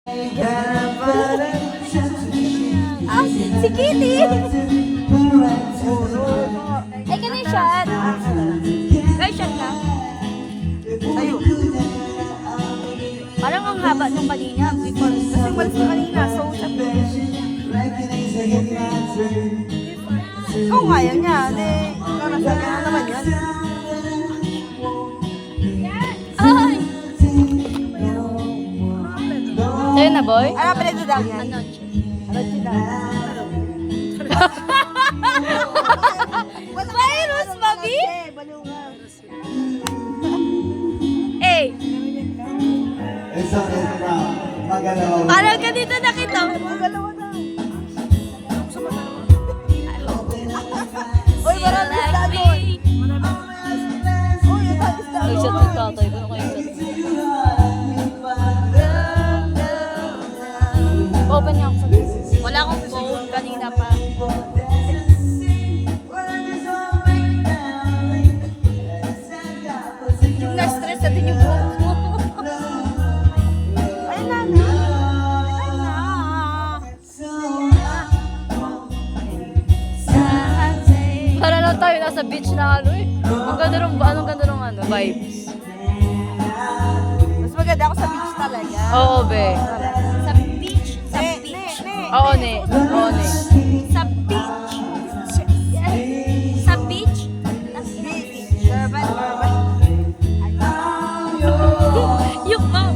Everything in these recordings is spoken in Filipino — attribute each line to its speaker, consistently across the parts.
Speaker 1: Ah, si Kitty! Ay, ka na yung shot. Ay, shot na.
Speaker 2: Sa'yo.
Speaker 1: Parang ang haba nung kanina.
Speaker 2: Kasi walis ka kanina, so shot na. Ikaw nga yan niya. Ikaw nasa ganyan naman yan.
Speaker 1: Ay! Sa'yo na, boy?
Speaker 2: Ano pala ito daw yan?
Speaker 1: Ano?
Speaker 2: Ano sila?
Speaker 1: Virus, mami? Eh, parang ganito na kita.
Speaker 2: Magalawa na. Uy, marami isda doon. Uy, ito isda
Speaker 1: Ay, shot
Speaker 2: doon.
Speaker 1: ng tatay ko. Ano kayo shot? Open niya ako. Wala akong phone kanina pa. Yung na-stress natin yung buhok mo.
Speaker 2: Ayun na, na.
Speaker 1: Para lang tayo nasa beach na ano eh. Ang ganda nung, anong ganda nung ano, vibes.
Speaker 2: Mas maganda ako sa beach talaga.
Speaker 1: Oo, be.
Speaker 3: Sa beach. Sa
Speaker 2: Ne,
Speaker 3: beach.
Speaker 2: ne, ne.
Speaker 1: Oo, ne. Oo, ne.
Speaker 3: Sa beach. Sa beach.
Speaker 2: Urban, urban.
Speaker 1: Yung mom.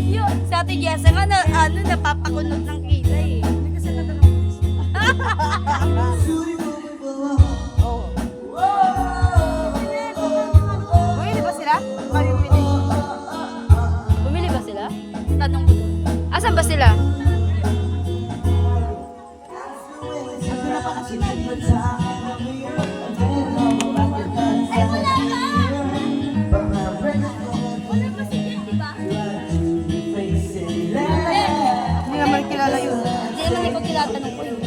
Speaker 3: Yun. Sa ating Jessa nga na, napapakunot ng kilay eh. Kasi
Speaker 2: Oh. Uy, di ba sila? Kami pili.
Speaker 1: Bumili ba sila?
Speaker 3: tanong ko dun.
Speaker 1: Asan ba sila?
Speaker 3: Ay, wala ka! Wala ba si Jen, di ba?
Speaker 2: Hindi naman kilala yun.
Speaker 3: Hindi naman ikaw tinatanong ko yun.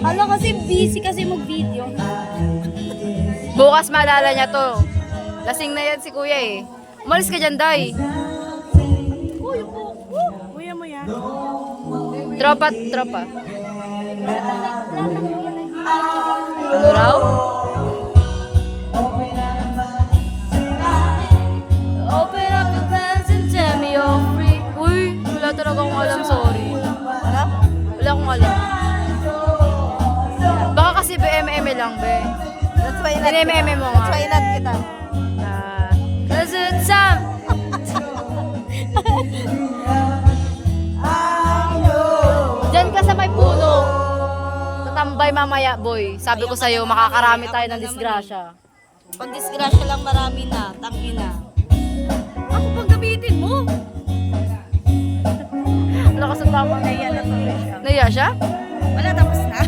Speaker 3: Hala kasi busy kasi mag-video.
Speaker 1: Bukas maalala niya to. Lasing na yan si kuya eh. Umalis ka dyan, Day.
Speaker 2: Kuya mo yan.
Speaker 1: Tropa, tropa. Ano raw? Open up your plans and tell me you're free. Uy, wala talaga akong alam, sorry.
Speaker 2: Wala?
Speaker 1: Wala akong alam. Baka kasi BMM lang, be.
Speaker 2: That's why inad
Speaker 1: Tineme mo
Speaker 2: That's
Speaker 1: nga.
Speaker 2: why inad kita.
Speaker 1: Cause it's time. Diyan ka sa may puno. Tatambay mamaya, boy. Sabi ko sa'yo, makakarami tayo ng disgrasya.
Speaker 3: Pag disgrasya lang marami na, tangina.
Speaker 1: Ako pang gamitin mo. Wala ka sa tama.
Speaker 2: Kaya na tuloy siya.
Speaker 1: Naiya siya?
Speaker 3: Wala, tapos na.